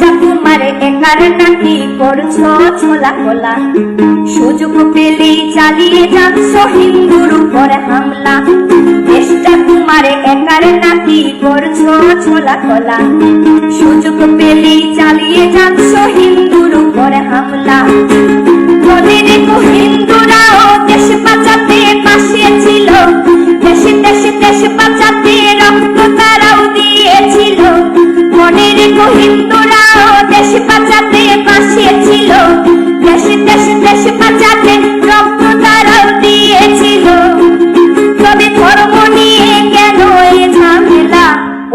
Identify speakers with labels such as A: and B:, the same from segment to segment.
A: দেশটা তোমার একার নাকি করছো ছোলা খোলা, সুযোগ পেলেই চালিয়ে যাচ্ছ হিন্দুর উপর হামলা। দেশটা তোমার একার নাকি করছো ছোলা খোলা, সুযোগ পেলেই চালিয়ে যাচ্ছ হিন্দুর উপর হামলা। মনে রেখো হিন্দুরাও দেশ বাঁচাতে পাশে ছিল, দেশে দেশে দেশ বাঁচাতে রক্ত তারাও দিয়েছিল। মনে রেখো হিন্দুরাও দেশ বাঁচাতে পাশে ছিল, দেশে দেশে দেশ বাঁচাতে রক্ত তারাও দিয়েছিল। তবে ধর্ম নিয়ে কেন এই ঝামেলা,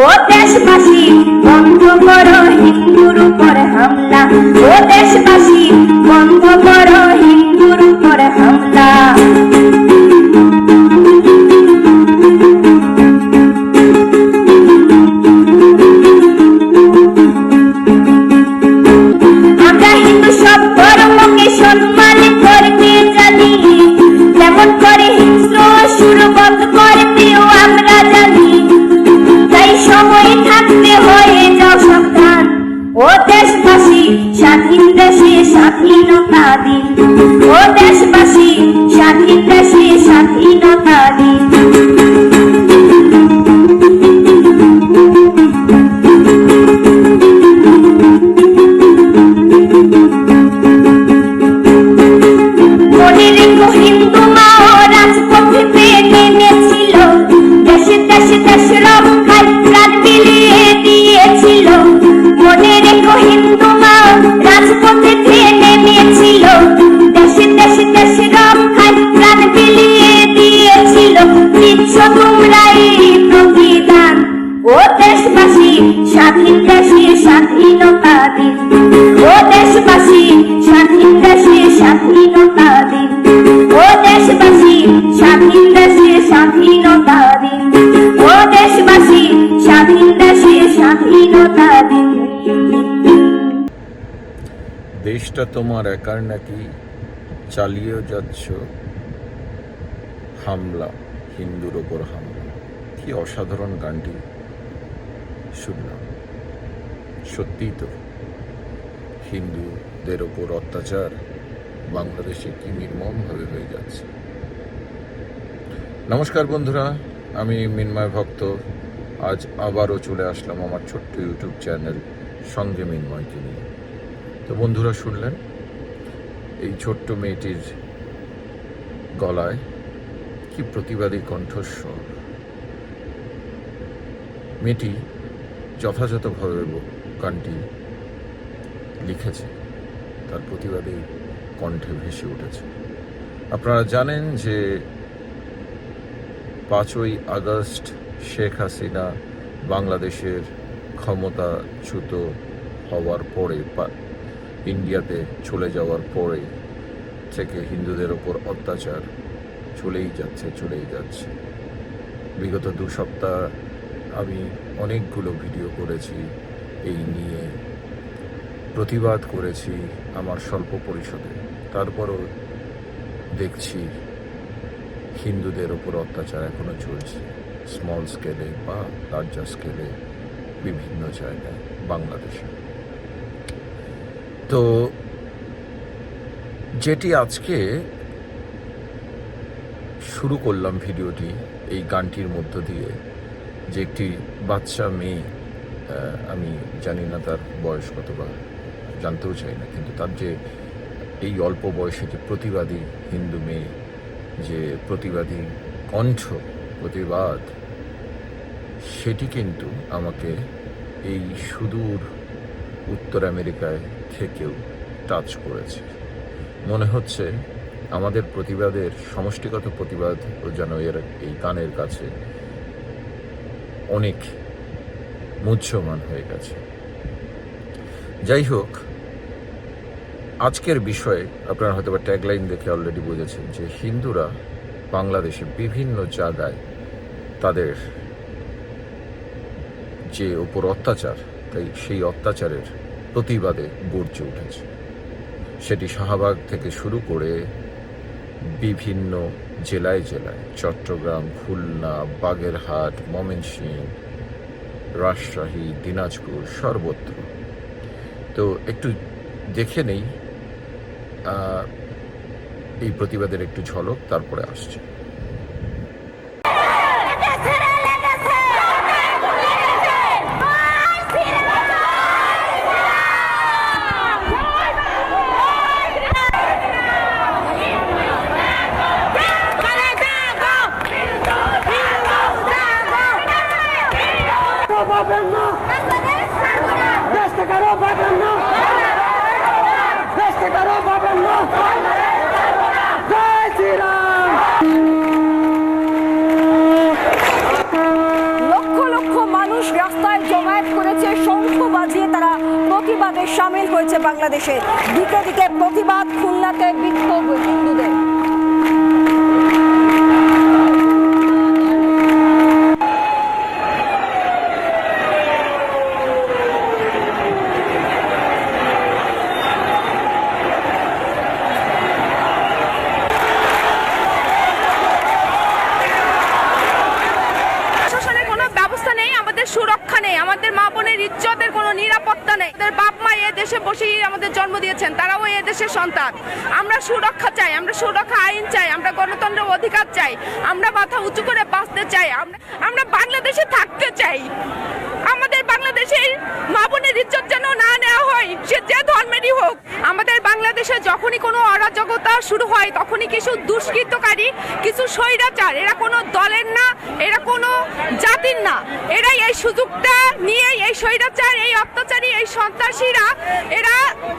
A: ও দেশবাসী বন্ধ করো হিন্দুর উপর হামলা, ও দেশবাসী বন্ধ করো হিন্দুর উপর হামলা। আমরা হিন্দু সব ধর্মকে সম্মান করতে জানি, যেমন করে হিংস্র সুর বন্ধ করতেও আমরা জানি। তাই সময় থাকতে হয়ে যাও সাবধান, ও দেশবাসী স্বাধীন দেশে স্বাধীনতা দিন, ও দেশবাসী স্বাধীন দেশে স্বাধীনতা দিন। মনে রেখো হিন্দু মাও রাজপথে নেমেছিল, দেশে দেশে দেশ রক্ষায় প্রাণ বিলিয়ে দিয়েছিল। মনে রেখো হিন্দু মাও রাজপথে নেমেছিল, দেশে দেশে দেশ রক্ষায় প্রাণ বিলিয়ে দিয়েছিল। দিচ্ছ তোমরা এই প্রতিদান, ও দেশবাসী স্বাধীন দেশে স্বাধীনতা দিন, ও দেশবাসী স্বাধীন দেশে স্বাধীনতা দিন, ও দেশবাসী স্বাধীন দেশে স্বাধীনতা দিন, ও দেশবাসী স্বাধীন দেশে স্বাধীনতা দিন।
B: দেশটা তোমার একার নাকি চালিয়ে যাচ্ছ হামলা, হিন্দুর ওপর হামলা। কি অসাধারণ গানটি শুনলাম। সত্যিই তো হিন্দুদের ওপর অত্যাচার বাংলাদেশে কি নির্মমভাবে হয়ে যাচ্ছে। নমস্কার বন্ধুরা, আমি মিন্ময় ভক্ত। আজ আবারও চলে আসলাম আমার ছোট্ট ইউটিউব চ্যানেল সঙ্গে মিন্ময়কে নিয়ে। তো বন্ধুরা, শুনলেন এই ছোট্ট মেয়েটির গলায় কি প্রতিবাদী কণ্ঠস্বর। মেয়েটি যথাযথভাবে গানটি লিখেছে, তার প্রতিবাদী কণ্ঠে ভেসে উঠেছে। আপনারা জানেন যে 5ই আগস্ট শেখ হাসিনা বাংলাদেশের ক্ষমতাচ্যুত হওয়ার পরে, ইন্ডিয়াতে চলে যাওয়ার পরে থেকে হিন্দুদের ওপর অত্যাচার চলেই যাচ্ছে। বিগত 2 সপ্তাহ আমি অনেকগুলো ভিডিও করেছি, এই নিয়ে প্রতিবাদ করেছি আমার স্বল্প পরিসরে। তারপরও দেখছি হিন্দুদের ওপর অত্যাচার এখনো চলছে, স্মল স্কেলে বা লার্জার স্কেলে বিভিন্ন জায়গায় বাংলাদেশে। তো যেটি আজকে শুরু করলাম ভিডিওটি এই গানটির মধ্য দিয়ে, যে একটি বাচ্চা মেয়ে, আমি জানি না তার বয়স কত বা জানতেও চাই না, কিন্তু তার যে এই অল্প বয়সে যে প্রতিবাদী হিন্দু মেয়ে, যে প্রতিবাদী কণ্ঠ, প্রতিবাদ, সেটি কিন্তু আমাকে এই সুদূর উত্তর আমেরিকায় থেকেও টাচ করেছে। মনে হচ্ছে আমাদের প্রতিবাদের সমষ্টিগত প্রতিবাদ যেন এই গানের কাছে অনেক মূল্যবান হয়ে গেছে। যাই হোক, আজকের বিষয়ে আপনারা হয়তো বা ট্যাগলাইন দেখে অলরেডি বুঝেছেন যে হিন্দুরা বাংলাদেশে বিভিন্ন জায়গায় তাদের যে উপর অত্যাচার, তাই সেই অত্যাচারের প্রতিবাদে গর্জে উঠেছে। সেটি শাহবাগ থেকে শুরু করে বিভিন্ন জেলায় চট্টগ্রাম, খুলনা, বাগেরহাট, ময়মনসিংহ, রাজশাহী, দিনাজপুর, সর্বত্র তো একটু দেখে নেই এই প্রতিবাদের একটু ঝলক, তারপরে আসছে।
C: লক্ষ লক্ষ মানুষ রাস্তায় জমায়েত করেছে, শঙ্খ বাজিয়ে তারা প্রতিবাদে সামিল হয়েছে বাংলাদেশে। দিকে দিকে প্রতিবাদ, খুলনাতে বিক্ষোভ হিন্দুদের।
D: সুরক্ষা নেই, আমাদের মা বোনের ইজ্জতের কোনো নিরাপত্তা নেই। আমাদের বাপ মা এ দেশে বসেই আমাদের জন্ম দিয়েছেন, তারাও এ দেশের সন্তান। আমরা সুরক্ষা চাই, আমরা সুরক্ষা আইন চাই, আমরা গণতন্ত্রের অধিকার চাই, আমরা মাথা উঁচু করে বাঁচতে চাই, আমরা বাংলাদেশে থাকতে চাই। আমাদের বাংলাদেশের মা বোনের ইজ্জত যেন না নেওয়া হয়, সে যে ধর্মেরই হোক। আমাদের বাংলাদেশে যখনই কোনো অরাজকতা শুরু হয়, তখনই কিছু দুষ্কৃতকারী, কিছু স্বৈরাচার, এরা কোনো দলের না, এরা কোনো জাতির না, এরাই এই সুযোগটা নিয়ে এই স্বৈরাচার, এই অত্যাচারী, এই সন্ত্রাসীরা এরা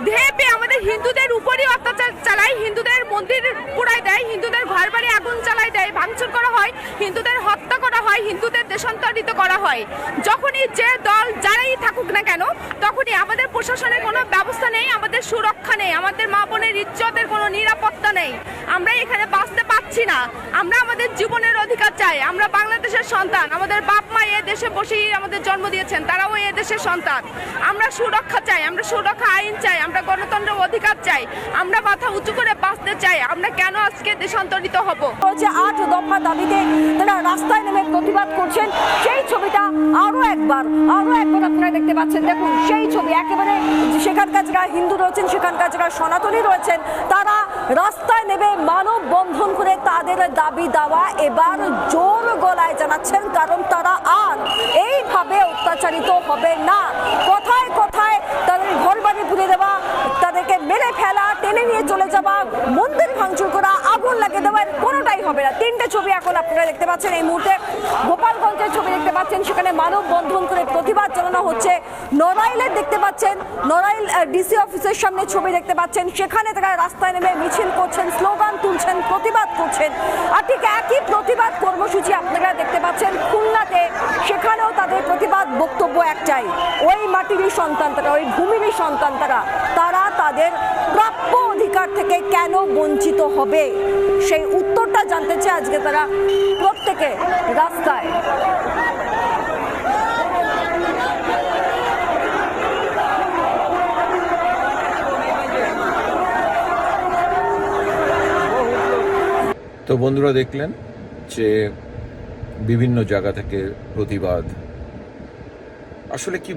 D: ধেপে আমাদের হিন্দুদের উপরই অত্যাচার চালায়, হিন্দুদের মন্দির পুড়ায় দেয়, হিন্দুদের ঘর বাড়ি আগুন চালায় দেয়, ভাঙচুর করা হয়, হিন্দুদের হত্যা করা হয়, হিন্দুদের দেশান্তরিত করা হয়। যখনই যে দল যারাই থাকুক না কেন, তখনই আমাদের প্রশাসনের কোনো ব্যবস্থা নেই, আমাদের সুরক্ষা নেই, আমাদের মা বোনের ইজ্জতের কোনো নিরাপত্তা নেই। আমরা এখানে বাঁচতে পারছি না, আমরা আমাদের জীবনের অধিকার চাই, আমরা বাংলাদেশের সন্তান, আমাদের বাপ মা এ দেশে বসেই আমাদের জন্ম দিয়েছেন, তারাও এ দেশের সন্তান। আমরা সুরক্ষা চাই, আমরা সুরক্ষা আইন চাই, আমরা গণতন্ত্রের অধিকার চাই, আমরা মাথা উঁচু করে বাঁচতে চাই। আমরা কেন আজকে দেশান্তরিত হব?
C: 8 দফা দাবিতে তারা রাস্তায় নেমে প্রতিবাদ করছেন। সেই ছবিটা আরো একবার আপনারা দেখতে পাচ্ছেন। দেখুন সেই ছবি, একেবারে সেখানকার যারা হিন্দু রয়েছেন, সেখানকার যারা সনাতনী রয়েছেন, তারা রাস্তায় নেমে মানববন্ধন করে তাদের দাবি দাওয়া এবার জোর গলায় জানাচ্ছেন, কারণ তারা আর এইভাবে অত্যাচারিত হবে না। কথায় কথায় তাদের ঘর বাড়ি পুড়ে দেওয়া, তাদেরকে মেরে ফেলা, টেনে নিয়ে চলে যাওয়া, মন্দির ভাঙচুর করা, আগুন লাগিয়ে দেওয়া, কোনোটাই হবে না। 3টে ছবি এখন আপনারা দেখতে পাচ্ছেন এই মুহূর্তে। গোপালগঞ্জের ছবি দেখতে পাচ্ছেন, সেখানে মানববন্ধন করে প্রতিবাদ জানানো হচ্ছে। নড়াইলের দেখতে পাচ্ছেন, নড়াইল ডিসি অফিসের সামনে ছবি দেখতে পাচ্ছেন, সেখানে তারা রাস্তায় নেমে মিছিল করছেন, স্লোগান তুলছেন, প্রতিবাদ করছেন। আর ঠিক একই প্রতিবাদ কর্মসূচি আপনারা দেখতে পাচ্ছেন খুলনাতে, সেখানেও তাদের প্রতিবাদ বক্তব্য একটাই, ওই মাটিরই সন্তান তারা, ওই ভূমিরই সন্তান তারা, তারা তাদের প্রাপ্য অধিকার থেকে কেন বঞ্চিত হবে, সেই উত্তরটা জানতে চায় আজকে তারা প্রত্যেকে রাস্তায়।
B: তো বন্ধুরা দেখলেন যে বিভিন্ন জায়গা থেকে প্রতিবাদ, আসলে কি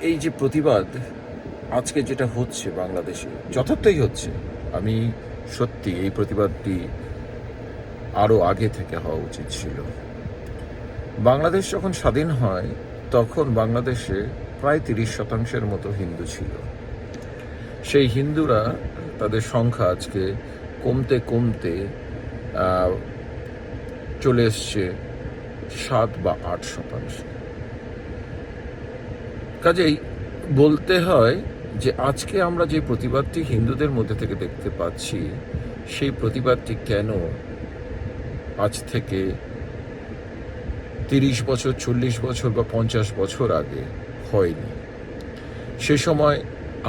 B: এই যে প্রতিবাদ আজকে যেটা হচ্ছে বাংলাদেশে যথার্থই হচ্ছে। আমি সত্যি এই প্রতিবাদটি আরো আগে থেকে হওয়া উচিত ছিল। বাংলাদেশ যখন স্বাধীন হয় তখন বাংলাদেশে প্রায় 30% মতো হিন্দু ছিল। সেই হিন্দুরা তাদের সংখ্যা আজকে কমতে কমতে চলে এসছে 7 বা 8%। কাজেই বলতে হয় যে আজকে আমরা যে প্রতিবাদটি হিন্দুদের মধ্যে থেকে দেখতে পাচ্ছি, সেই প্রতিবাদটি কেন আজ থেকে 30 বছর, 40 বছর বা 50 বছর আগে হয়নি। সে সময়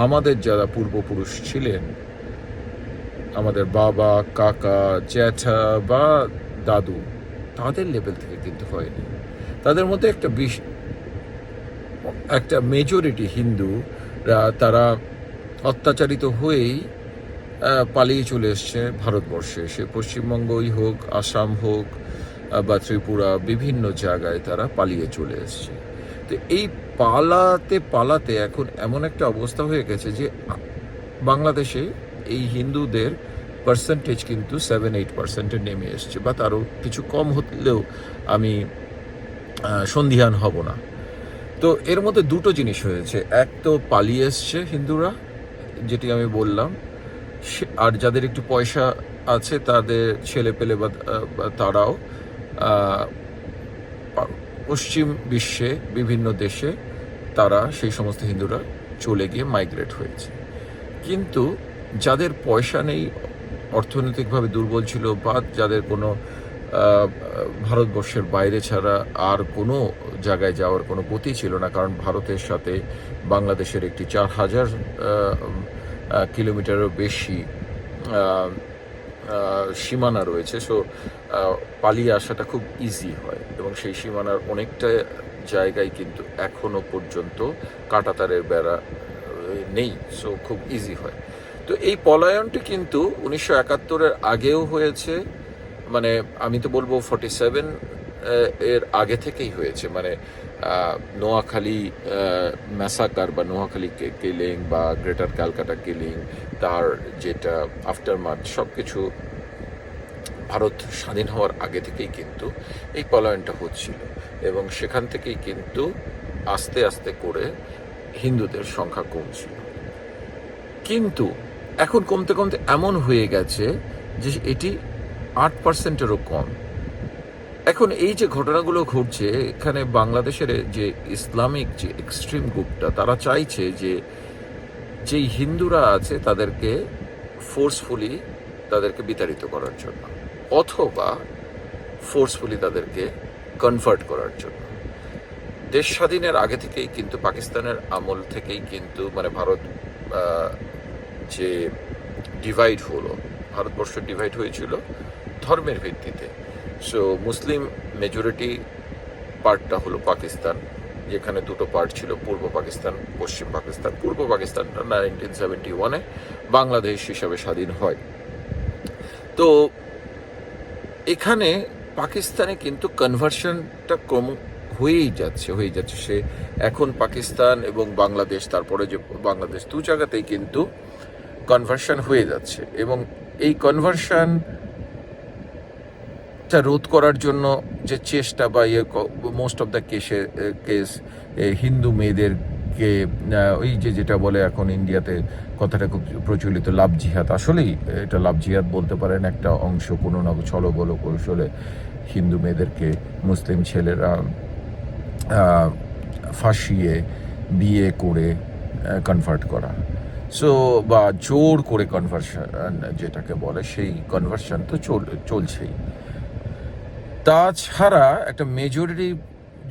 B: আমাদের যারা পূর্বপুরুষ ছিলেন, আমাদের বাবা, কাকা, জ্যাঠা বা দাদু, তাদের লেভেল থেকে কিন্তু হয়নি। তাদের মধ্যে একটা মেজরিটি হিন্দুরা তারা অত্যাচারিত হয়েই পালিয়ে চলে এসছে ভারতবর্ষে। সে পশ্চিমবঙ্গই হোক, আসাম হোক বা ত্রিপুরা, বিভিন্ন জায়গায় তারা পালিয়ে চলে এসছে। তো এই পালাতে পালাতে এখন এমন একটা অবস্থা হয়ে গেছে যে বাংলাদেশে এই হিন্দুদের পার্সেন্টেজ কিন্তু 7-8% নেমে এসছে, বা তারও কিছু কম হলেও আমি সন্দিহান হব না। তো এর মধ্যে দুটো জিনিস হয়েছে, এক তো পালিয়ে এসছে হিন্দুরা, যেটি আমি বললাম, আর যাদের একটু পয়সা আছে তাদের ছেলে পেলে বা তারাও পশ্চিম বিশ্বে বিভিন্ন দেশে তারা সেই সমস্ত হিন্দুরা চলে গিয়ে মাইগ্রেট হয়েছে। কিন্তু যাদের পয়সা নেই, অর্থনৈতিকভাবে দুর্বল ছিল, বা যাদের কোনো ভারতবর্ষের বাইরে ছাড়া আর কোনো জায়গায় যাওয়ার কোনো গতি ছিল না, কারণ ভারতের সাথে বাংলাদেশের একটি 4000 কিলোমিটারও বেশি সীমানা রয়েছে। সো পালিয়ে আসাটা খুব ইজি হয়, এবং সেই সীমানার অনেকটা জায়গায় কিন্তু এখনো পর্যন্ত কাঁটাতারের বেড়া নেই, সো খুব ইজি হয়। তো এই পলায়নটি কিন্তু 1971-এর আগেও হয়েছে, মানে আমি তো বলবো 47 এর আগে থেকেই হয়েছে, মানে নোয়াখালী ম্যাসাকার বা নোয়াখালী কিলিং বা গ্রেটার ক্যালকাটা কিলিং, তার যেটা আফটারমাথ, সব কিছু ভারত স্বাধীন হওয়ার আগে থেকেই কিন্তু এই পলায়নটা হচ্ছিল, এবং সেখান থেকেই কিন্তু আস্তে আস্তে করে হিন্দুদের সংখ্যা কমছিল। কিন্তু এখন কমতে কমতে এমন হয়ে গেছে যে এটি 8%-এরও কম। এখন এই যে ঘটনাগুলো ঘটছে, এখানে বাংলাদেশের যে ইসলামিক যে এক্সট্রিম গ্রুপটা, তারা চাইছে যে যেই হিন্দুরা আছে তাদেরকে ফোর্সফুলি তাদেরকে বিতাড়িত করার জন্য, অথবা ফোর্সফুলি তাদেরকে কনভার্ট করার জন্য। দেশ স্বাধীনের আগে থেকেই কিন্তু, পাকিস্তানের আমল থেকেই কিন্তু, মানে ভারত যে ডিভাইড হলো, ভারতবর্ষ ডিভাইড হয়েছিল ধর্মের ভিত্তিতে। সো মুসলিম মেজরিটি পার্টটা হলো পাকিস্তান, যেখানে দুটো পার্ট ছিল, পূর্ব পাকিস্তান, পশ্চিম পাকিস্তান। পূর্ব পাকিস্তানটা 1971-এ বাংলাদেশ হিসাবে স্বাধীন হয়। তো এখানে পাকিস্তানে কিন্তু কনভার্সনটা ক্রম হয়েই যাচ্ছে। সে এখন পাকিস্তান এবং বাংলাদেশ, তারপরে যে বাংলাদেশ, দু জায়গাতেই কিন্তু কনভার্সন হয়ে যাচ্ছে, এবং এই কনভার্সনটা রোধ করার জন্য যে চেষ্টা, বা most of the case Hindu মেয়েদেরকে ওই যেটা বলে এখন ইন্ডিয়াতে কথাটা খুব প্রচলিত, লাভ জিহাদ, আসলেই এটা লাভ জিহাদ বলতে পারেন, একটা অংশ কোনো না ছলো বলো কৌশলে হিন্দু মেয়েদেরকে মুসলিম ছেলেরা ফাঁসিয়ে বিয়ে করে কনভার্ট করা, সো বা জোর করে কনভার্সন যেটাকে বলে, সেই কনভার্সন তো চলছেই। তাছাড়া একটা মেজরিটি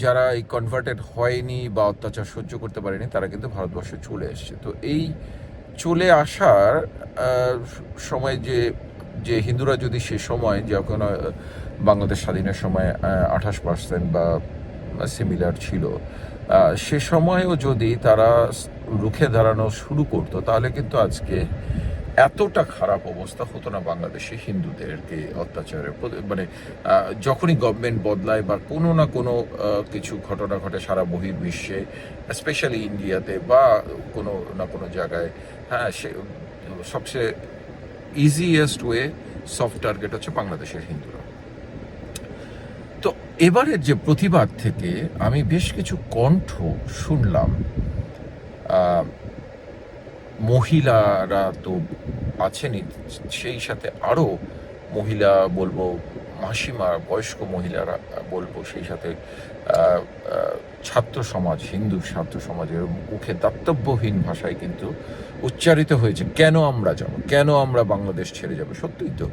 B: যারা এই কনভার্টেড হয়নি বা অত্যাচার সহ্য করতে পারেনি, তারা কিন্তু ভারতবর্ষে চলে এসছে। তো এই চলে আসার সময় যে হিন্দুরা যদি সে সময়, যখন বাংলাদেশ স্বাধীনের সময় 28% বা সিমিলার ছিল, সে সময়ও যদি তারা রুখে দাঁড়ানো শুরু করতো, তাহলে কিন্তু আজকে এতটা খারাপ অবস্থা হতো না বাংলাদেশে হিন্দুদেরকে অত্যাচারের। মানে যখনই গভর্নমেন্ট বদলায় বা কোনো না কোনো কিছু ঘটনা ঘটে সারা বহির্বিশ্বে, স্পেশালি ইন্ডিয়াতে বা কোনো না কোনো জায়গায়, হ্যাঁ, সে সবচেয়ে ইজিয়েস্ট ওয়ে, সফট টার্গেট হচ্ছে বাংলাদেশের হিন্দুরা। তো এবারের যে প্রতিবাদ থেকে আমি বেশ কিছু কণ্ঠ শুনলাম। মহিলারা তো আছেনই, সেই সাথে আরও মহিলা বলবো, মাসিমা, বয়স্ক মহিলারা বলবো, সেই সাথে ছাত্র সমাজ, হিন্দু ছাত্র সমাজের মুখে দাতব্যহীন ভাষায় কিন্তু উচ্চারিত হয়েছে, কেন আমরা যাব, কেন আমরা বাংলাদেশ ছেড়ে যাব। সত্যিই তো,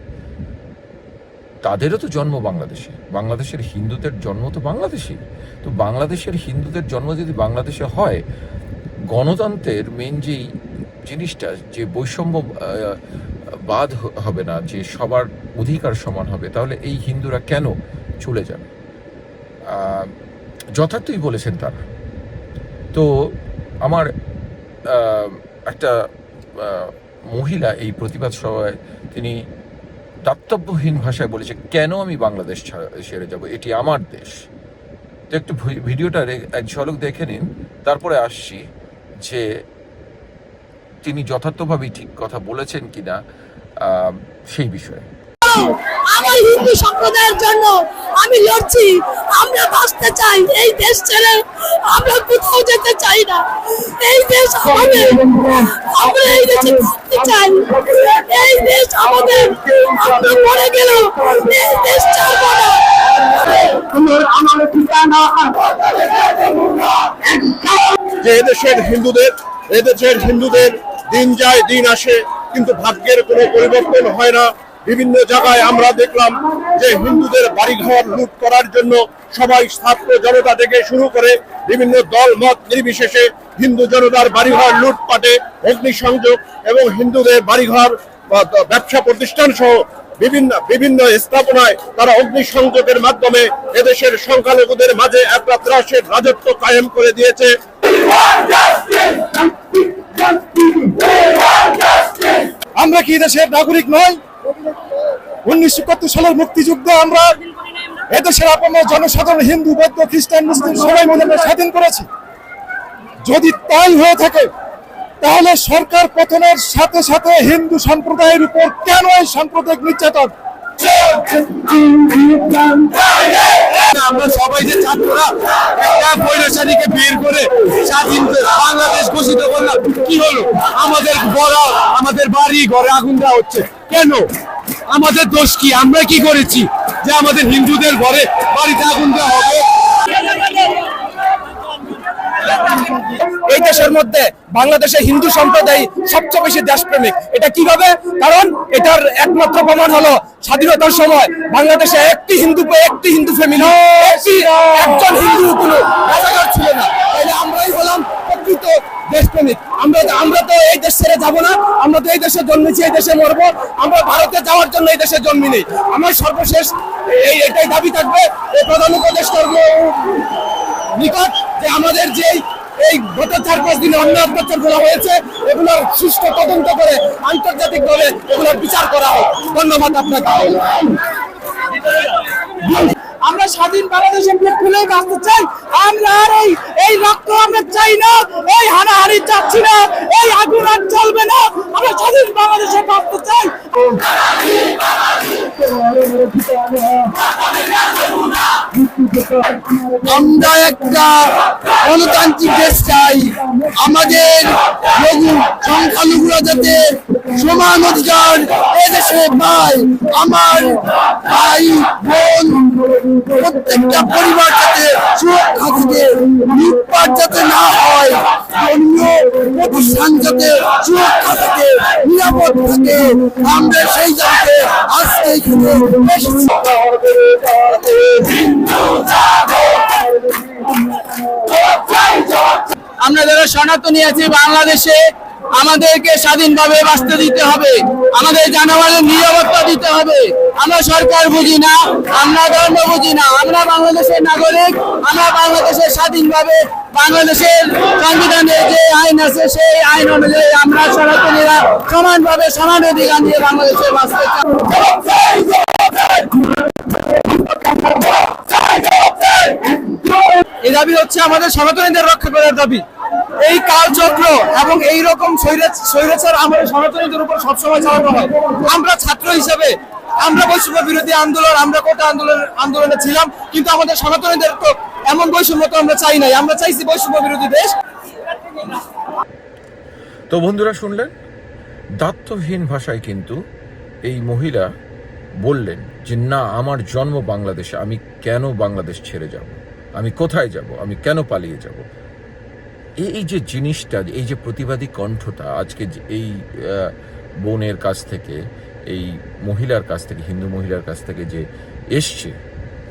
B: তাদেরও তো জন্ম বাংলাদেশে, বাংলাদেশের হিন্দুদের জন্ম তো বাংলাদেশেই। তো বাংলাদেশের হিন্দুদের জন্ম যদি বাংলাদেশে হয়, গণতন্ত্রের মেন যেই জিনিসটা, যে বৈষম্য বাদ হবে না, যে সবার অধিকার সমান হবে, তাহলে এই হিন্দুরা কেন চলে যাবে? যথার্থই বলেছেন তারা। তো আমার একটা মহিলা এই প্রতিবাদ সভায় তিনি দাতব্যহীন ভাষায় বলেছে, কেন আমি বাংলাদেশ ছেড়ে যাব, এটি আমার দেশ। তো একটু ভিডিওটার এক ঝলক দেখে নিন, তারপরে আসছি যে তিনি যথার্থভাবেই ঠিক কথা বলেছেন কিনা সেই বিষয়ে।
E: আমার হিন্দু সম্প্রদায়ের জন্য আমি লড়ছি। আমরা বাঁচতে চাই, এই দেশ ছেড়ে আমরা কোথাও যেতে চাই না। এই দেশ আমাদের, আমরা এই দেশে থাকতে চাই। এই দেশ আমাদের, আমরা মরে গেল এই দেশ ছাড়বো না।
F: যে এদেশের হিন্দুদের দিন যায় দিন আসে, কিন্তু ভাগ্যের কোনো পরিবর্তন হয় না। বিভিন্ন জায়গায় আমরা দেখলাম যে হিন্দুদের বাড়িঘর লুট করার জন্য সবাই ছাত্র জনতা থেকে শুরু করে বিভিন্ন দল মত নির্বিশেষে হিন্দু জনতার বাড়িঘর লুটপাটে, অগ্নিসংযোগ এবং হিন্দুদের বাড়িঘর ব্যবসা প্রতিষ্ঠান সহ বিভিন্ন স্থাপনায় তারা অগ্নিসংযোগের মাধ্যমে এদেশের সংখ্যালঘুদের মাঝে একটা ত্রাসের রাজত্ব কায়েম করে দিয়েছে।
G: আমরা কি দেশের নাগরিক নই? 1971 সালের মুক্তিযুদ্ধে আমরা এদেশের আপনার জনসাধারণ হিন্দু, বৌদ্ধ, খ্রিস্টান, মুসলিম সবাই মিলে আমরা স্বাধীন করেছি। যদি তাই হয়ে থাকে তাহলে সরকার পতনের সাথে সাথে হিন্দু সম্প্রদায়ের উপর কেন এই সাম্প্রদায়িক নির্যাতন?
F: আমরা সবাই যে ছাত্ররা একটা বৈরাশানীকে বের করে স্বাধীন বাংলাদেশ ঘোষিত করলাম, কি হলো? আমাদের বাড়ি ঘরে আগুন দেওয়া হচ্ছে কেন? আমাদের দোষ কি? আমরা কি করেছি যে আমাদের হিন্দুদের ঘরে বাড়িতে আগুন দেওয়া হবে?
G: এই দেশের মধ্যে বাংলাদেশের হিন্দু সম্প্রদায় সবচেয়ে বেশি দেশপ্রেমিক। এটা কিভাবে? কারণ এটার একমাত্র প্রমাণ হলো স্বাধীনতার সময় বাংলাদেশে একটি হিন্দু ফ্যামিলি, একজন হিন্দু কোনো রাজাকার ছিল না। তাইলে আমরাই হলাম প্রকৃত দেশপ্রেমিক। আমরা তো এই দেশ ছেড়ে যাবো না, আমরা তো এই দেশে জন্মেছি, এই দেশে মরবো। আমরা ভারতে যাওয়ার জন্য এই দেশে জন্মি নেই। আমার সর্বশেষ এটাই দাবি থাকবে এই প্রধান উপদেষ্টার নিকট যে আমাদের যে এই গত 4-5 দিনে অন্যায় অত্যাচার করা হয়েছে এগুলোর সুষ্ঠু তদন্ত করে আন্তর্জাতিকভাবে এগুলোর বিচার করা হোক। ধন্যবাদ আপনাকে।
E: আমরা স্বাধীন বাংলাদেশে মুখ খুলে বাঁচতে চাই। আমরা আর এই রক্ত আমরা চাই না, এই হানাহানি চাচ্ছি না, এই আগুন আর চলবে না। আমরা স্বাধীন বাংলাদেশে বাঁচতে চাই।
G: আমরা একটা গণতান্ত্রিক দেশ চাই। আমাদের সংখ্যালঘুরা যাতে সমান অধিকার এদেশে পায়। আমার ভাই বোন প্রত্যেকটা পরিবার যাতে সুরক্ষা থাকে, লুটপাট যাতে না হয়, ধর্মীয় প্রতিষ্ঠান যাতে সুরক্ষা থাকে, নিরাপদ থাকে। আমরা সেই জায়গায় আজকে এখানে এসেছি।
E: আমরা যারা সনাতনী আছি বাংলাদেশে, আমাদেরকে স্বাধীনভাবে বাঁচতে দিতে হবে। আমাদের জানামালের নিরাপত্তা দিতে হবে। আমরা সরকার বুঝি না, আমরা ধর্ম বুঝি না, আমরা বাংলাদেশের নাগরিক। আমরা বাংলাদেশের স্বাধীনভাবে বাংলাদেশের সংবিধানে যে আইন আছে সেই আইন অনুযায়ী আমরা সনাতনীরা সমানভাবে সমান অধিকার নিয়ে বাংলাদেশে বাঁচতে চাই। এই দাবি হচ্ছে আমাদের সনাতনীদের রক্ষা করার দাবি। এই কালচক্র এবং এই রকম স্বৈরাচার আমাদের সনাতনীদের উপর সবসময় চালানো হয়। আমরা ছাত্র হিসেবে আমরা বৈষম্য বিরোধী আন্দোলন, আমরা কোটা আন্দোলনে ছিলাম, কিন্তু আমাদের সনাতনীদের তো এমন বৈষম্য তো আমরা চাই নাই। আমরা চাইছি বৈষম্য বিরোধী দেশ।
B: তো বন্ধুরা শুনলেন, দায়িত্বহীন ভাষায় কিন্তু এই মহিলা বললেন যে না, আমার জন্ম বাংলাদেশে, আমি কেন বাংলাদেশ ছেড়ে যাব, আমি কোথায় যাব, আমি কেন পালিয়ে যাব। এই যে জিনিসটা, এই যে প্রতিবাদী কণ্ঠটা আজকে এই বোনের কাছ থেকে, এই মহিলার কাছ থেকে, হিন্দু মহিলার কাছ থেকে যে এসছে,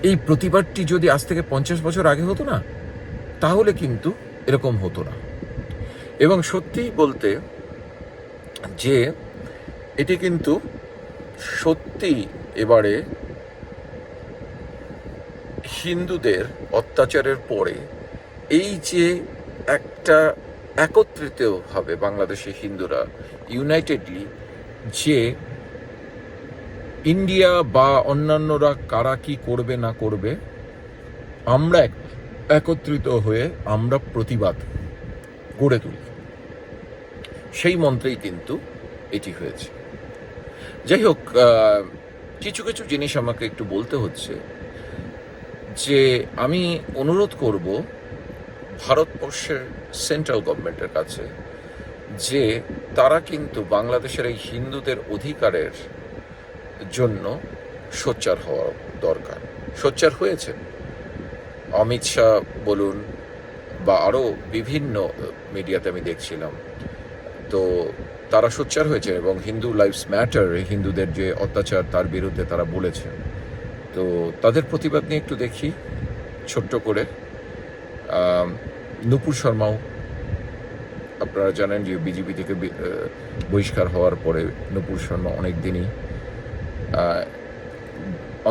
B: এই প্রতিবাদটি যদি আজ থেকে 50 বছর আগে হতো না, তাহলে কিন্তু এরকম হতো না। এবং সত্যিই বলতে যে এটি কিন্তু সত্যি এবারে হিন্দুদের অত্যাচারের পরে এই যে একটা একত্রিতভাবে বাংলাদেশি হিন্দুরা ইউনাইটেডলি যে ইন্ডিয়া বা অন্যান্যরা কারা কি করবে না করবে, আমরা একত্রিত হয়ে আমরা প্রতিবাদ গড়ে তুলি, সেই মন্ত্রেই কিন্তু এটি হয়েছে। যাই হোক, কিছু কিছু জিনিস আমাকে একটু বলতে হচ্ছে, যে আমি অনুরোধ করব ভারতবর্ষের সেন্ট্রাল গভর্নমেন্টের কাছে, যে তারা কিন্তু বাংলাদেশের এই হিন্দুদের অধিকারের জন্য সোচ্চার হওয়া দরকার। সোচ্চার হয়েছে অমিত শাহ বলুন বা আরও বিভিন্ন মিডিয়াতে আমি দেখছিলাম, তো তারা সোচ্চার হয়েছে এবং হিন্দু লাইফস ম্যাটার, হিন্দুদের যে অত্যাচার তার বিরুদ্ধে তারা বলেছে। তো তাদের প্রতিবাদ নিয়ে একটু দেখি ছোট্ট করে। নুপুর শর্মাও, আপনারা জানেন যে বিজেপি থেকে বহিষ্কার হওয়ার পরে নুপুর শর্মা অনেক দিনই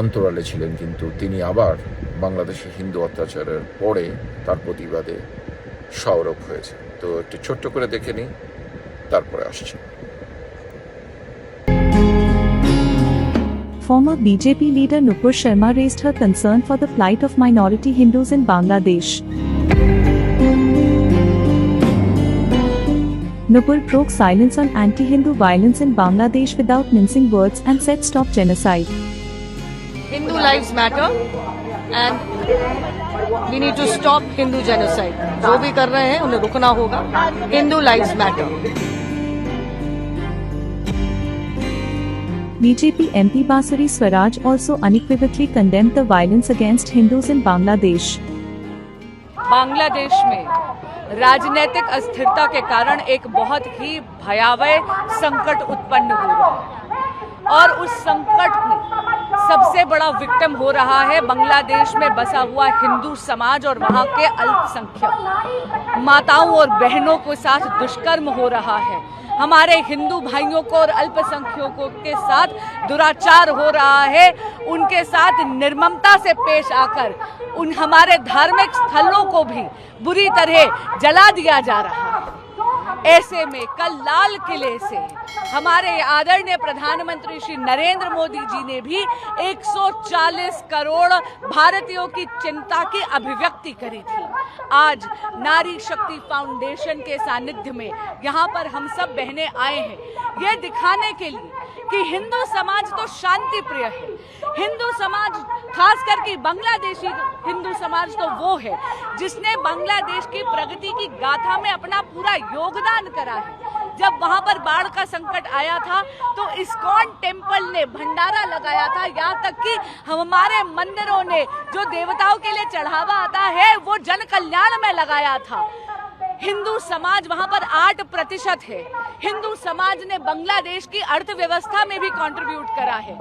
B: অন্তরালে ছিলেন, কিন্তু তিনি আবার বাংলাদেশে হিন্দু অত্যাচারের পরে তার প্রতিবাদে সরব হয়েছে। তো একটু ছোট্ট করে দেখে নিই, তারপরে আসছি।
H: Former BJP leader Nupur Sharma raised her concern for the plight of minority Hindus in Bangladesh. Nupur broke silence on anti-Hindu violence in Bangladesh without mincing words and said stop genocide.
C: Hindu lives matter and we need to stop Hindu genocide. जो भी कर रहे हैं उन्हें रुकना होगा. Hindu lives matter.
H: BJP MP Basuri Swaraj also unequivocally condemned the violence against Hindus in Bangladesh.
C: Bangladesh में राजनीतिक अस्थिरता के कारण एक बहुत ही भयावह संकट उत्पन्न हो रहा है और उस संकट में सबसे बड़ा विक्टिम हो रहा है बांग्लादेश में बसा हुआ हिंदू समाज और वहां के अल्पसंख्यक माताओं और बहनों के साथ दुष्कर्म हो रहा है। हमारे हिंदू भाइयों को और अल्पसंख्यकों के साथ दुराचार हो रहा है। उनके साथ निर्ममता से पेश आकर उन हमारे धार्मिक स्थलों को भी बुरी तरह जला दिया जा रहा है। ऐसे में कल लाल किले से हमारे आदरणीय प्रधानमंत्री श्री नरेंद्र मोदी जी ने भी 140 करोड़ भारतीयों की चिंता की अभिव्यक्ति करी थी। आज नारी शक्ति फाउंडेशन के सानिध्य में यहाँ पर हम सब बहनें आए हैं ये दिखाने के लिए कि हिंदू समाज तो शांति प्रिय है। हिंदू समाज खासकर कि बांग्लादेशी हिंदू समाज तो वो है जिसने बांग्लादेश की प्रगति की गाथा में अपना पूरा योगदान करा है। जब वहां पर बाढ़ का संकट आया था तो इस्कॉन टेम्पल ने भंडारा लगाया था, यहाँ तक कि हमारे मंदिरों ने जो देवताओं के लिए चढ़ावा आता है वो जन कल्याण में लगाया था। हिंदू समाज वहां पर 8% है। हिंदू समाज ने बांग्लादेश की अर्थव्यवस्था में भी कंट्रीब्यूट करा है।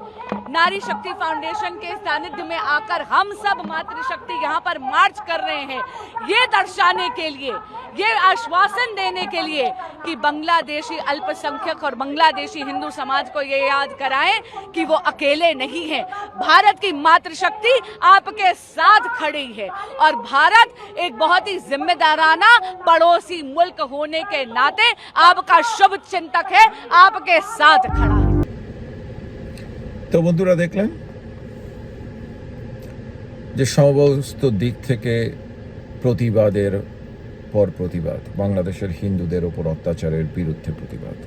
C: नारी शक्ति फाउंडेशन के सानिध्य में आकर हम सब मातृशक्ति यहाँ पर मार्च कर रहे हैं ये दर्शाने के लिए, ये आश्वासन देने के लिए कि बांग्लादेशी अल्पसंख्यक और बांग्लादेशी हिंदू समाज को ये याद कराएं कि वो अकेले नहीं हैं। भारत की मातृशक्ति आपके साथ खड़ी है और भारत एक बहुत ही जिम्मेदाराना पड़ोसी मुल्क होने के नाते आपका शुभ चिंतक है, आपके साथ खड़ा है।
B: তো বন্ধুরা দেখলেন যে সমস্ত দিক থেকে প্রতিবাদের পর প্রতিবাদ, বাংলাদেশের হিন্দুদের ওপর অত্যাচারের বিরুদ্ধে প্রতিবাদ।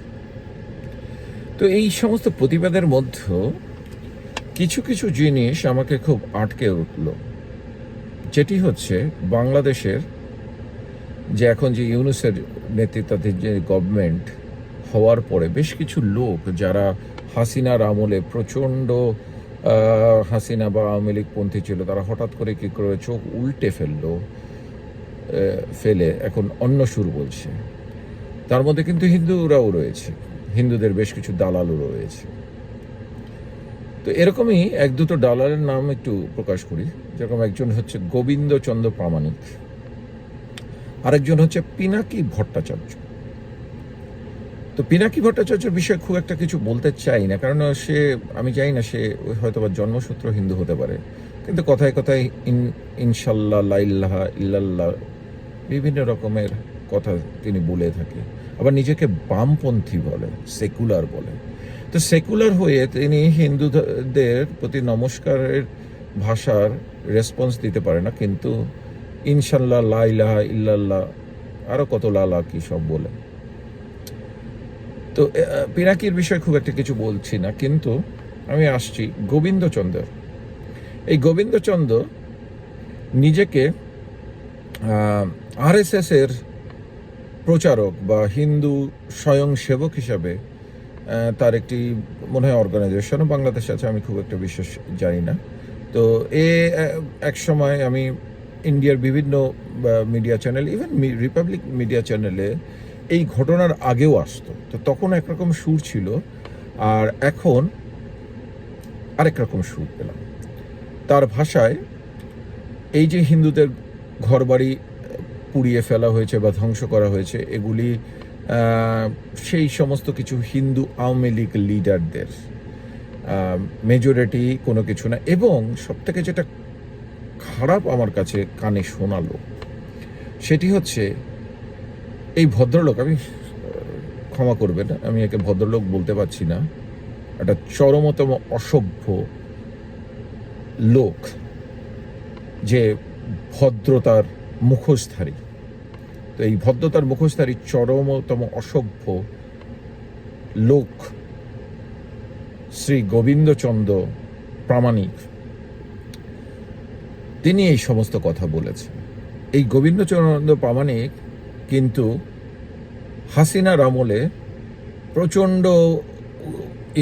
B: তো এই সমস্ত প্রতিবাদের মধ্যে কিছু কিছু জিনিস আমাকে খুব আটকে উঠল, যেটি হচ্ছে বাংলাদেশের যে এখন যে ইউনূসের নেতৃত্বাধীন যে গভর্নমেন্ট হওয়ার পরে বেশ কিছু লোক যারা হাসিনার আমলে প্রচণ্ড হাসিনা বা আওয়ামী লীগপন্থী ছিল, তারা হঠাৎ করে কী করে চোখ উল্টে ফেলে এখন অন্য সুর বলছে। তার মধ্যে কিন্তু হিন্দুরাও রয়েছে, হিন্দুদের বেশ কিছু দালালও রয়েছে। তো এরকমই এক দুটো দালালের নাম একটু প্রকাশ করি। যেরকম একজন হচ্ছে গোবিন্দচন্দ্র প্রামাণিক, আরেকজন হচ্ছে পিনাকি ভট্টাচার্য। তো পিনাকি ভট্টাচার্যের বিষয়ে খুব একটা কিছু বলতে চাই না, কারণ সে, আমি জানি না, সে হয়তো বা জন্মসূত্র হিন্দু হতে পারে, কিন্তু কথায় কথায় ইনশাল্লাহ, লাইল্লাহা ইল্লাল্লাহ বিভিন্ন রকমের কথা তিনি বলে থাকে। আবার নিজেকে বামপন্থী বলে, সেকুলার বলে। তো সেকুলার হয়ে তিনি হিন্দুদের প্রতি নমস্কারের ভাষার রেসপন্স দিতে পারে না, কিন্তু ইনশাল্লাহ, লা ইলাহা ইল্লাল্লাহ, আরও কত লালা কি সব বলে। তো পিনাকির বিষয়ে খুব একটা কিছু বলছি না, কিন্তু আমি আসছি গোবিন্দচন্দ্র। এই গোবিন্দচন্দ্র নিজেকে আরএসএস এর প্রচারক বা হিন্দু স্বয়ংসেবক হিসাবে তার একটি মনে হয় অর্গানাইজেশনও বাংলাদেশে আছে, আমি খুব একটা বিশেষ জানি না। তো এক সময় আমি ইন্ডিয়ার বিভিন্ন media channel, even Republic media চ্যানেলে এই ঘটনার আগেও আসতো। তো তখন একরকম সুর ছিল, আর এখন আরেক রকম সুর পেলাম। তার ভাষায় এই যে হিন্দুদের ঘরবাড়ি পুড়িয়ে ফেলা হয়েছে বা ধ্বংস করা হয়েছে, এগুলি সেই সমস্ত কিছু হিন্দু আওয়ামী লীগ লিডারদের মেজরিটি, কোনো কিছু না। এবং সবথেকে যেটা খারাপ আমার কাছে কানে শোনালো, সেটি হচ্ছে এই ভদ্রলোক, আমি ক্ষমা করবেন, আমি একে ভদ্রলোক বলতে পারছি না, একটা চরমতম অসভ্য লোক, যে ভদ্রতার মুখোশধারী। তো এই ভদ্রতার মুখোশধারী চরমতম অসভ্য লোক শ্রী গোবিন্দচন্দ্র প্রামাণিক, তিনি এই সমস্ত কথা বলেছেন। এই গোবিন্দচন্দ্র প্রামাণিক কিন্তু হাসিনার আমলে প্রচণ্ড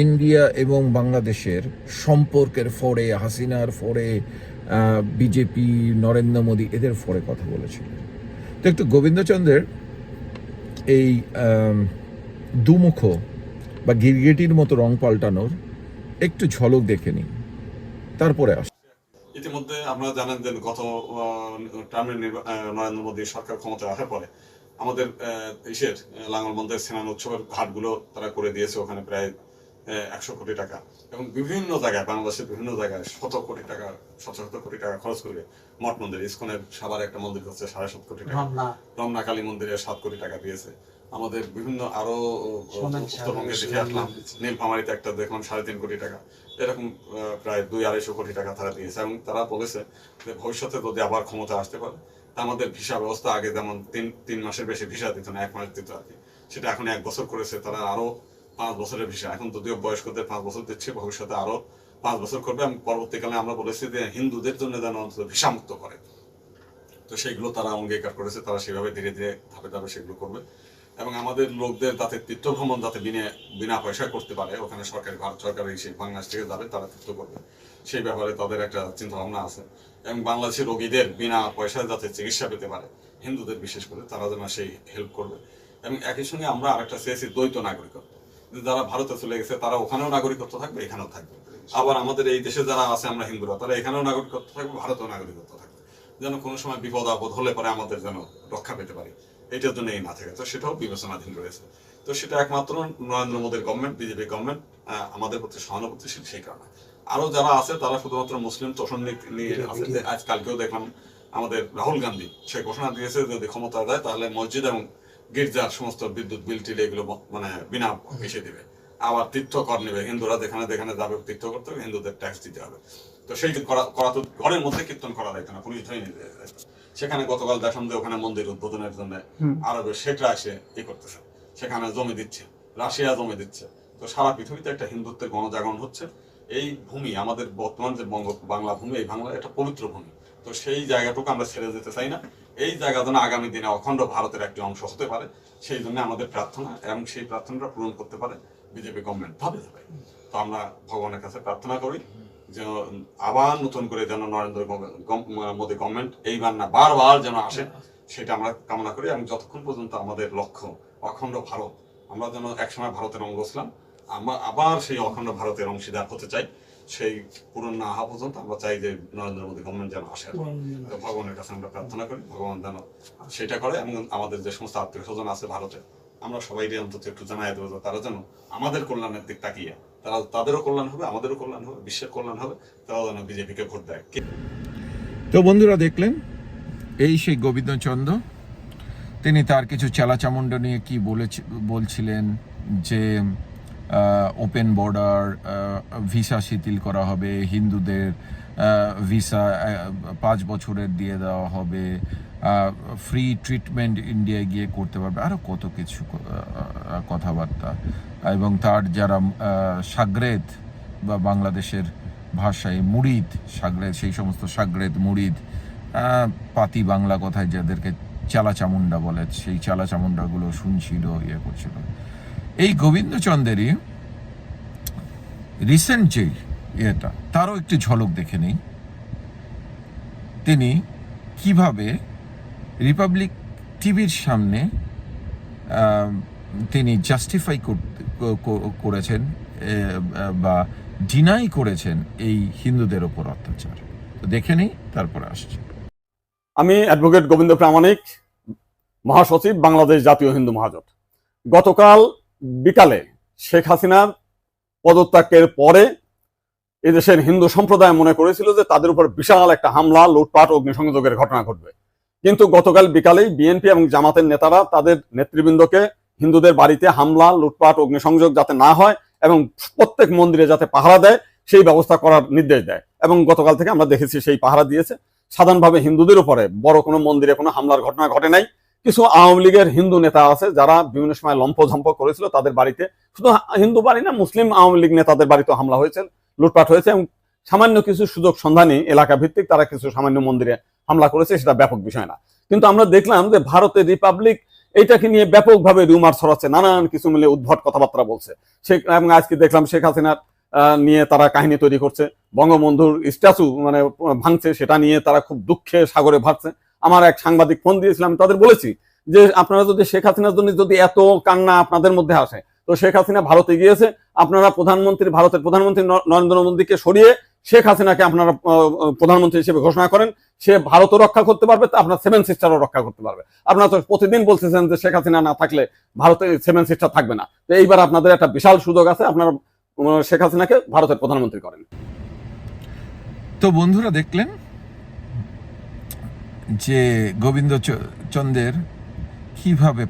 B: ইন্ডিয়া এবং বাংলাদেশের সম্পর্কের ফোরে, হাসিনার ফোরে, বিজেপি, নরেন্দ্র মোদী এদের ফোরে কথা বলেছিলেন। তো একটু গোবিন্দচন্দ্রের এই দুমুখ বা গিরগিটির মতো রং পাল্টানোর একটু ঝলক দেখে নিন, তারপরে আস।
I: ইতিমধ্যে আপনারা জানেন যে গত টার্মে নরেন্দ্র মোদী সরকার ক্ষমতায় আসার পরে আমাদের লাঙ্গলবন্দের স্নান উৎসবের ঘাটগুলো তারা করে দিয়েছে। ওখানে প্রায় 100 কোটি টাকা, এবং বিভিন্ন জায়গায়, বাংলাদেশের বিভিন্ন জায়গায় শত কোটি টাকা খরচ করে মঠ মন্দির, ইসকনের সাভার একটা মন্দির হচ্ছে 7.5 কোটি টাকা, রমনা কালী মন্দিরে 7 কোটি টাকা দিয়েছে। আমাদের বিভিন্ন আরো উত্তরবঙ্গে দেখে আসলাম, নীলফামারীতে একটা দেখুন 3.5 কোটি টাকা, এরকম প্রায় 2-250 কোটি টাকা তারা দিয়েছে। এবং তারা বলেছে যে ভবিষ্যতে যদি আবার ক্ষমতা আসতে পারে, আমাদের ভিসা ব্যবস্থা আগে যেমন 3 মাসের বেশি ভিসা দিত না, 1 মাস দিত আর কি, সেটা এখন 1 বছর করেছে। তারা আরো 5 বছরের ভিসা, এখন যদিও বয়স্কদের 5 বছর দিচ্ছে, ভবিষ্যতে আরো 5 বছর করবে। এবং পরবর্তীকালে আমরা বলেছি যে হিন্দুদের জন্য যেন অন্তত ভিসা মুক্ত করে, তো সেইগুলো তারা অঙ্গীকার করেছে। তারা সেভাবে ধীরে ধীরে ধাপে ধাপে সেগুলো করবে। এবং আমাদের লোকদের যাতে তীর্থ ভ্রমণ যাতে বিনা পয়সায় করতে পারে, ওখানে সরকারি, ভারত সরকার সেই বাংলাদেশ থেকে যাবে, তারা তীর্থ করবে, সেই ব্যাপারে তাদের একটা চিন্তা ভাবনা আছে। এবং বাংলাদেশের রোগীদের বিনা পয়সায় যাতে চিকিৎসা পেতে পারে, হিন্দুদের বিশেষ করে, তারা যেন সেই হেল্প করবে। এবং একই সঙ্গে আমরা আরেকটা চেয়েছি দ্বৈত নাগরিকত্ব, যারা ভারতে চলে গেছে তারা ওখানেও নাগরিকত্ব থাকবে, এখানেও থাকবে। আবার আমাদের এই দেশে যারা আছে আমরা হিন্দুরা, তারা এখানেও নাগরিকত্ব থাকবে, ভারতেও নাগরিকত্ব থাকবে, যেন কোনো সময় বিপদ আপদ হলে পরে আমাদের যেন রক্ষা পেতে পারি, এটার জন্য এই না থাকে। তো সেটাও বিবেচনাধীন রয়েছে। তো সেটা একমাত্র নরেন্দ্র মোদীর গভর্নমেন্ট, বিজেপি গভর্নমেন্ট আমাদের প্রতি সহানুভূতিশীল, সেই কারণে। আরো যারা আছে তারা শুধুমাত্র মুসলিম তোষণ নিয়ে আছে। আজ কালকেও দেখলাম আমাদের রাহুল গান্ধী সে ঘোষণা দিয়েছে যদি ক্ষমতা দেয় তাহলে মসজিদ এবং গির্জার সমস্ত বিদ্যুৎ বিল টিল এগুলো মানে বিনা এসে দিবে। আবার তীর্থ কর নেবে, হিন্দুরা যেখানে যাবে তীর্থ করতে হবে, হিন্দুদের ট্যাক্স দিতে হবে। তো সেই করা তো ঘরের মধ্যে কীর্তন করা যাইতো না, পুলিশ ধরে নিতে যাইতো। সেখানে গতকাল দেখলাম যে ওখানে মন্দির উদ্বোধনের জন্য আরবের শেখরা এসে করতেছে, সেখানে জমি দিচ্ছে, রাশিয়া জমি দিচ্ছে। তো সারা পৃথিবীতে একটা হিন্দুত্বের গণজাগরণ হচ্ছে। এই ভূমি আমাদের বর্তমান যে বাংলা ভূমি, এই বাংলা একটা পবিত্র ভূমি। তো সেই জায়গাটুকু আমরা ছেড়ে যেতে চাই না। এই জায়গা যেন আগামী দিনে অখণ্ড ভারতের একটি অংশ হতে পারে, সেই জন্য আমাদের প্রার্থনা, এবং সেই প্রার্থনাটা পূরণ করতে পারে বিজেপি গভর্নমেন্ট ধাপে ধাপে। তো আমরা ভগবানের কাছে প্রার্থনা করি যেন আবার নতুন করে যেন নরেন্দ্র মোদী গভর্নমেন্ট এইবার না বারবার যেন আসে, সেটা আমরা কামনা করি। এবং যতক্ষণ পর্যন্ত আমাদের লক্ষ্য অখণ্ড ভারত, আমরা যেন একসময় ভারতের অঙ্গ ছিলাম, আমরা আবার সেই অখণ্ড ভারতের অংশীদার হতে চাই, সেই পূরণ না হওয়া পর্যন্ত আমরা চাই যে নরেন্দ্র মোদী গভর্নমেন্ট যেন আসে। তো ভগবানের কাছে আমরা প্রার্থনা করি ভগবান যেন সেটা করে। এবং আমাদের যে সমস্ত আত্মীয় স্বজন আছে ভারতে, আমরা সবাই অন্তত একটু জানাই দেবো যে তারা যেন আমাদের কল্যাণের দিক তাকিয়ে, তাদেরও কল্যাণ হবে, আমাদেরও কল্যাণ হবে, বিশ্বের কল্যাণ হবে, তারা যেন বিজেপিকে ভোট দেয়।
B: তো বন্ধুরা দেখলেন, এই সেই গোবিন্দচন্দ্র, তিনি তার কিছু চালাচামুন্ড নিয়ে কি বলছিলেন যে ওপেন বর্ডার, ভিসা শিথিল করা হবে, হিন্দুদের ভিসা 5 বছরের দিয়ে দেওয়া হবে, ফ্রি ট্রিটমেন্ট ইন্ডিয়ায় গিয়ে করতে পারবে, আরও কত কিছু কথাবার্তা। এবং তার যারা সাগরেদ বা বাংলাদেশের ভাষায় মুরিদ, সাগরেদ, সেই সমস্ত সাগরেদ মুরিদ, পাতি বাংলা কথায় যাদেরকে চালাচামুন্ডা বলে, সেই চালাচামুন্ডাগুলো শুনছিল, ইয়ে করছিল। এই গোবিন্দচন্দ্রেরই রিসেন্ট যে ইয়েটা, তারও একটি ঝলক দেখে নেই। তিনি কিভাবে রিপাবলিক টিভির সামনে তিনি জাস্টিফাই করেছেন বা ডিনাই করেছেন এই হিন্দুদের ওপর অত্যাচার। তো দেখে নেই, তারপরে আসছে।
J: আমি অ্যাডভোকেট গোবিন্দ প্রামাণিক, মহাসচিব, বাংলাদেশ জাতীয় হিন্দু মহাজোট। গতকাল বিকালে শেখ হাসিনার পদত্যাগের পরে এদেশের হিন্দু সম্প্রদায় মনে করেছিল যে তাদের উপর বিশাল একটা হামলা, লুটপাট, অগ্নিসংযোগের ঘটনা ঘটবে। কিন্তু গতকাল বিকালেই বিএনপি এবং জামাতের নেতারা তাদের নেতৃবৃন্দকে হিন্দুদের বাড়িতে হামলা, লুটপাট, অগ্নিসংযোগ যাতে না হয় এবং প্রত্যেক মন্দিরে যাতে পাহারা দেয় সেই ব্যবস্থা করার নির্দেশ দেয়। এবং গতকাল থেকে আমরা দেখেছি সেই পাহারা দিয়েছে। সাধারণভাবে হিন্দুদের উপরে বড় কোনো মন্দিরে কোনো হামলার ঘটনা ঘটে নাই। কিছু আওয়ামী লীগের হিন্দু নেতা আছে যারা বিভিন্ন সময় লম্পঝম্প করেছিল, তাদের বাড়িতে, শুধু হিন্দু বাড়ি না, মুসলিম আওয়ামী লীগ নেতাদের বাড়িতেও হামলা হয়েছে, লুটপাট হয়েছে। এবং সামান্য কিছু সুযোগ সন্ধানী এলাকা ভিত্তিক তারা কিছু সামান্য মন্দিরে হামলা করেছে, সেটা ব্যাপক বিষয় না। কিন্তু আমরা দেখলাম যে ভারতের রিপাবলিক এইটাকে নিয়ে ব্যাপকভাবে রিউমার ছড়াচ্ছে, নানান কিছু মিলে উদ্ভট কথাবার্তা বলছে। এবং আজকে দেখলাম শেখ হাসিনার নিয়ে তারা কাহিনী তৈরি করছে, বঙ্গবন্ধুর স্ট্যাচু মানে ভাঙছে, সেটা নিয়ে তারা খুব দুঃখে সাগরে ভাসছে। আমার এক সাংবাদিক ফোন দিয়েছিলাম, তাদের বলেছি যে আপনারা যদি শেখ হাসিনার জন্য যদি এত কান্না আপনাদের মধ্যে আসে, তো শেখ হাসিনা ভারতে গিয়েছে, আপনারা ভারতের প্রধানমন্ত্রী নরেন্দ্র মোদীকে সরিয়ে শেখ হাসিনাকে আপনারা প্রধানমন্ত্রী হিসেবে ঘোষণা করেন, সে ভারতও রক্ষা করতে পারবে, আপনার 7 সিস্টারও রক্ষা করতে পারবে। আপনারা তো প্রতিদিন বলতেছেন যে শেখ হাসিনা না থাকলে ভারতে 7 সিস্টার থাকবে না। তো এইবার আপনাদের একটা বিশাল সুযোগ আছে, আপনারা শেখ হাসিনাকে ভারতের প্রধানমন্ত্রী করেন।
B: তো বন্ধুরা, দেখলেন যে গোবিন্দচন্দ্রের কিভাবে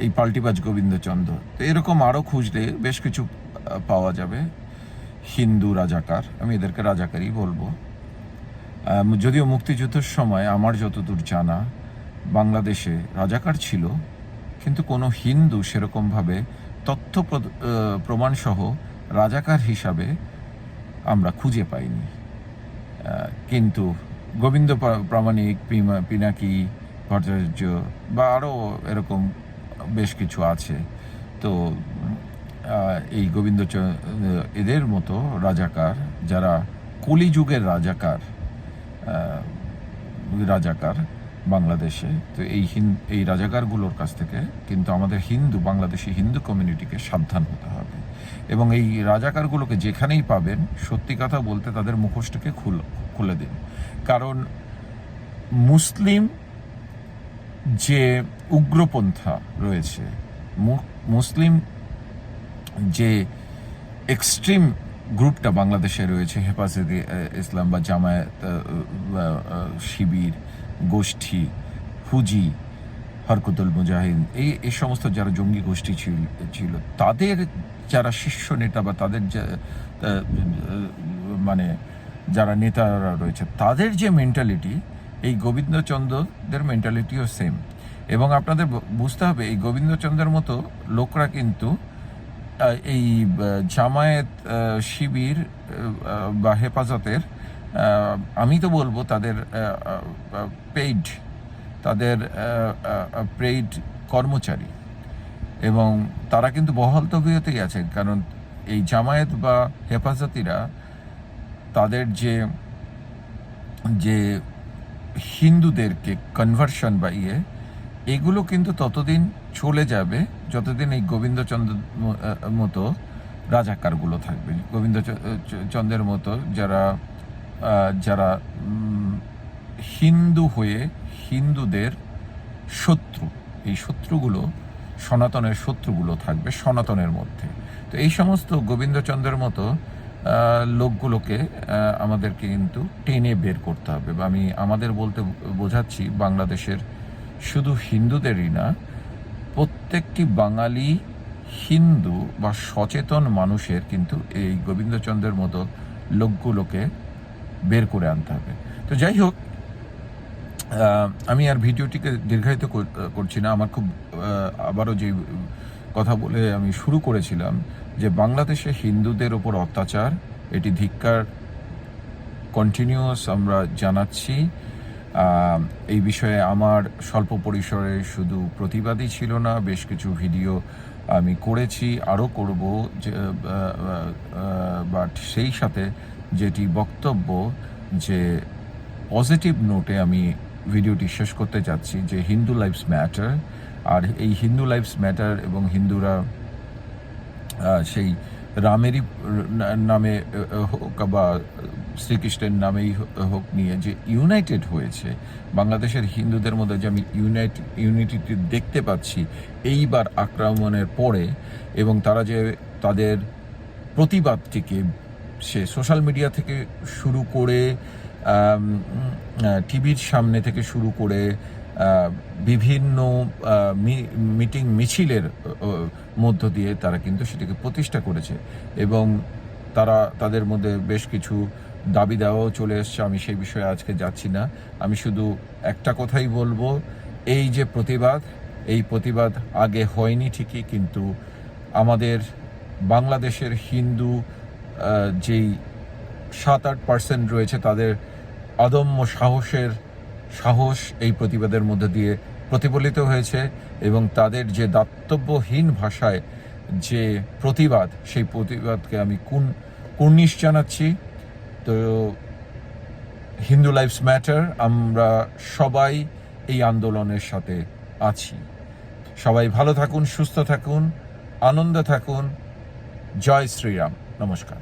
B: এই পাল্টিবাজ গোবিন্দচন্দ্র। তো এরকম আরও খুঁজলে বেশ কিছু পাওয়া যাবে। হিন্দু রাজাকার, আমি এদেরকে রাজাকারই বলবো। যদিও মুক্তিযুদ্ধের সময় আমার যতদূর জানা বাংলাদেশে রাজাকার ছিল, কিন্তু কোনো হিন্দু সেরকমভাবে তথ্য প্রমাণসহ রাজাকার হিসাবে আমরা খুঁজে পাইনি। কিন্তু গোবিন্দ প্রামাণিক, পিনাকি ভট্টাচার্য বা আরও এরকম বেশ কিছু আছে। তো এই এদের মতো রাজাকার, যারা কলিযুগের রাজাকার বাংলাদেশে, তো এই রাজাকারগুলোর কাছ থেকে কিন্তু আমাদের বাংলাদেশি হিন্দু কমিউনিটিকে সাবধান হতে হবে। এবং এই রাজাকারগুলোকে যেখানেই পাবেন, সত্যি কথা বলতে তাদের মুখোশটাকে খুলে দিন। কারণ মুসলিম যে উগ্রপন্থা রয়েছে, মুসলিম যে এক্সট্রিম গ্রুপটা বাংলাদেশে রয়েছে, হেফাজতে ইসলাম বা জামায়াত শিবির গোষ্ঠী, হুজি, হরকতুল মুজাহিদ, এই সমস্ত যারা জঙ্গি গোষ্ঠী ছিল, তাদের যারা শীর্ষ নেতা বা তাদের মানে যারা নেতারা রয়েছে, তাদের যে মেন্টালিটি, এই গোবিন্দচন্দ্রদের মেন্টালিটিও সেম। এবং আপনাদের বুঝতে হবে, এই গোবিন্দচন্দ্রের মতো লোকরা কিন্তু এই জামায়াত শিবির বা হেফাজতের, আমি তো বলবো তাদের পেইড কর্মচারী, এবং তারা কিন্তু বহাল তবিয়তেই আছে। কারণ এই জামায়াত বা হেফাজতিরা তাদের যে হিন্দুদেরকে কনভার্সন বা এগুলো কিন্তু ততদিন চলে যাবে যতদিন এই গোবিন্দচন্দ্র মতো রাজাকারগুলো থাকবে। গোবিন্দচন্দ্রের মতো যারা হিন্দু হয়ে হিন্দুদের শত্রু, এই শত্রুগুলো সনাতনের শত্রুগুলো থাকবে সনাতনের মধ্যে। তো এই সমস্ত গোবিন্দচন্দ্রের মতো লোকগুলোকে আমাদেরকে কিন্তু টেনে বের করতে হবে। আমি আমাদের বলতে বোঝাচ্ছি বাংলাদেশের শুধু হিন্দুদেরই না, প্রত্যেকটি বাঙালি হিন্দু বা সচেতন মানুষের কিন্তু এই গোবিন্দচন্দ্রের মতো লোকগুলোকে বের করে আনতে হবে। তো যাই হোক, আমি আর ভিডিওটিকে দীর্ঘায়িত করছি না। আমার খুব আবারও যে কথা বলে আমি শুরু করেছিলাম যে বাংলাদেশে হিন্দুদের ওপর অত্যাচার, এটি ধিক্কার কন্টিনিউয়াস আমরা জানাচ্ছি। এই বিষয়ে আমার স্বল্প পরিসরে শুধু প্রতিবাদী ছিল না, বেশ কিছু ভিডিও আমি করেছি, আরও করব, যে বাট সেই সাথে যেটি বক্তব্য যে পজিটিভ নোটে আমি ভিডিওটি শেষ করতে যাচ্ছি যে হিন্দু লাইফস ম্যাটার। আর এই হিন্দু লাইফস ম্যাটার এবং হিন্দুরা সেই রামেরই নামে হোক বা শ্রীকৃষ্ণের নামেই হোক নিয়ে যে ইউনাইটেড হয়েছে বাংলাদেশের হিন্দুদের মধ্যে, যে আমি ইউনিটিটি দেখতে পাচ্ছি এইবার আক্রমণের পরে, এবং তারা যে তাদের প্রতিবাদটিকে সে সোশ্যাল মিডিয়া থেকে শুরু করে টিভির সামনে থেকে শুরু করে বিভিন্ন মিটিং মিছিলের মধ্য দিয়ে তারা কিন্তু সেটাকে প্রতিষ্ঠা করেছে, এবং তারা তাদের মধ্যে বেশ কিছু দাবি দেওয়াও চলে এসছে। আমি সেই বিষয়ে আজকে যাচ্ছি না, আমি শুধু একটা কথাই বলবো, এই যে প্রতিবাদ, এই প্রতিবাদ আগে হয়নি ঠিকই, কিন্তু আমাদের বাংলাদেশের হিন্দু যেই 7-8% রয়েছে তাদের অদম্য সাহস এই প্রতিবাদের মধ্যে দিয়ে প্রতিফলিত হয়েছে, এবং তাদের যে দাতব্যহীন ভাষায় যে প্রতিবাদ, সেই প্রতিবাদকে আমি কুর্নিশ জানাচ্ছি। তো হিন্দু লাইফস ম্যাটার, আমরা সবাই এই আন্দোলনের সাথে আছি। সবাই ভালো থাকুন, সুস্থ থাকুন, আনন্দে থাকুন। জয় শ্রীরাম। নমস্কার।